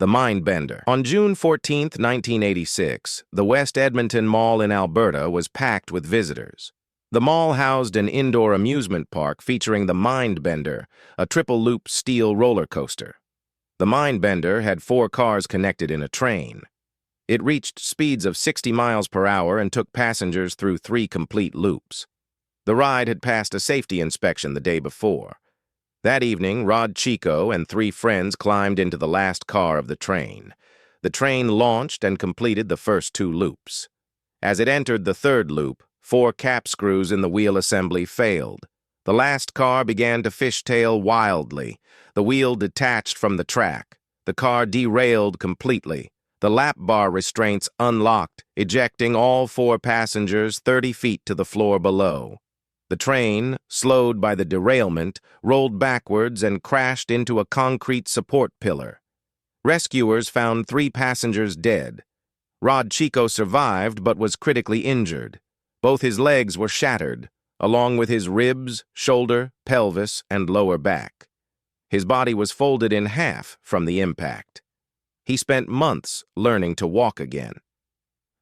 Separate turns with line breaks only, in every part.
The Mindbender. On June 14, 1986, the West Edmonton Mall in Alberta was packed with visitors. The mall housed an indoor amusement park featuring the Mindbender, a triple-loop steel roller coaster. The Mindbender had 4 cars connected in a train. It reached speeds of 60 miles per hour and took passengers through 3 complete loops. The ride had passed a safety inspection the day before. That evening, Rod Chico and 3 friends climbed into the last car of the train. The train launched and completed the first 2 loops. As it entered the 3rd loop, 4 cap screws in the wheel assembly failed. The last car began to fishtail wildly. The wheel detached from the track. The car derailed completely. The lap bar restraints unlocked, ejecting all 4 passengers 30 feet to the floor below. The train, slowed by the derailment, rolled backwards and crashed into a concrete support pillar. Rescuers found 3 passengers dead. Rod Chico survived but was critically injured. Both his legs were shattered, along with his ribs, shoulder, pelvis, and lower back. His body was folded in half from the impact. He spent months learning to walk again.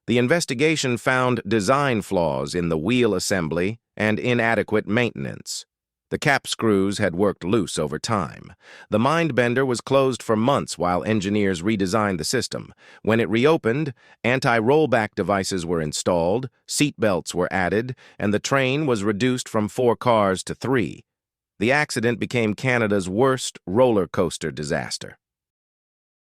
The investigation found design flaws in the wheel assembly and inadequate maintenance. The cap screws had worked loose over time. The Mindbender was closed for months while engineers redesigned the system. When it reopened, anti-rollback devices were installed, seat belts were added, and the train was reduced from 4 cars to 3. The accident became Canada's worst roller coaster disaster.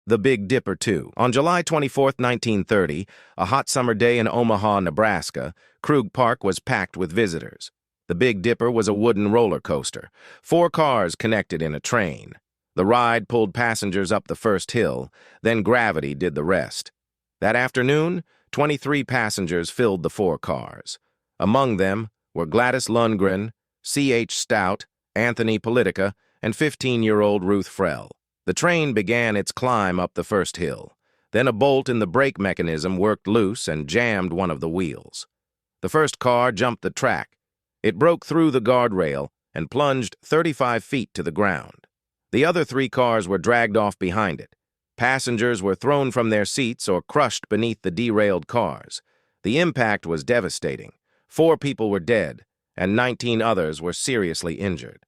The Big Dipper 2. On July 24, 1930, a hot summer day in Omaha, Nebraska, Krug Park was packed with visitors. The Big Dipper was a wooden roller coaster, 4 cars connected in a train. The ride pulled passengers up the first hill, then gravity did the rest. That afternoon, 23 passengers filled the 4 cars. Among them were Gladys Lundgren, C.H. Stout, Anthony Politica, and 15-year-old Ruth Frell. The train began its climb up the first hill. Then a bolt in the brake mechanism worked loose and jammed one of the wheels. The first car jumped the track. It broke through the guardrail and plunged 35 feet to the ground. The other 3 cars were dragged off behind it. Passengers were thrown from their seats or crushed beneath the derailed cars. The impact was devastating. 4 people were dead, and 19 others were seriously injured.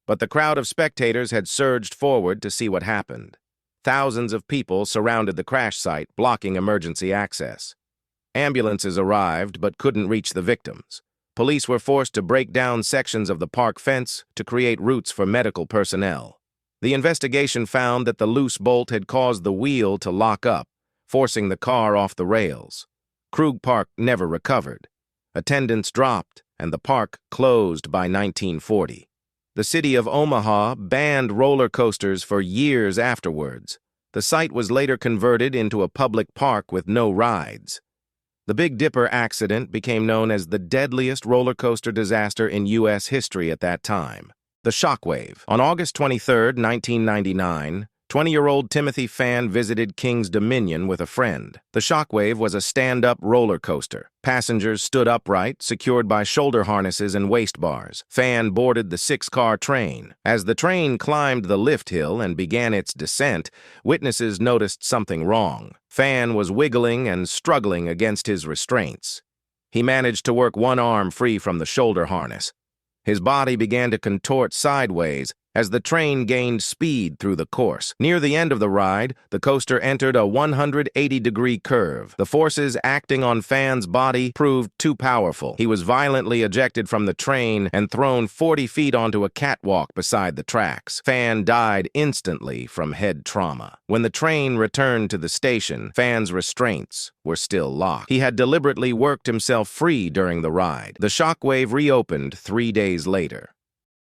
But the crowd of spectators had surged forward to see what happened. Thousands of people surrounded the crash site, blocking emergency access. Ambulances arrived but couldn't reach the victims. Police were forced to break down sections of the park fence to create routes for medical personnel. The investigation found that the loose bolt had caused the wheel to lock up, forcing the car off the rails. Krug Park never recovered. Attendance dropped, and the park closed by 1940. The city of Omaha banned roller coasters for years afterwards. The site was later converted into a public park with no rides. The Big Dipper accident became known as the deadliest roller coaster disaster in U.S. history at that time. The Shockwave. On August 23, 1999, 20-year-old Timothy Fan visited King's Dominion with a friend. The Shockwave was a stand-up roller coaster. Passengers stood upright, secured by shoulder harnesses and waist bars. Fan boarded the 6-car train. As the train climbed the lift hill and began its descent, witnesses noticed something wrong. Fan was wiggling and struggling against his restraints. He managed to work one arm free from the shoulder harness. His body began to contort sideways as the train gained speed through the course. Near the end of the ride, the coaster entered a 180-degree curve. The forces acting on Fan's body proved too powerful. He was violently ejected from the train and thrown 40 feet onto a catwalk beside the tracks. Fan died instantly from head trauma. When the train returned to the station, Fan's restraints were still locked. He had deliberately worked himself free during the ride. The Shockwave reopened 3 days later.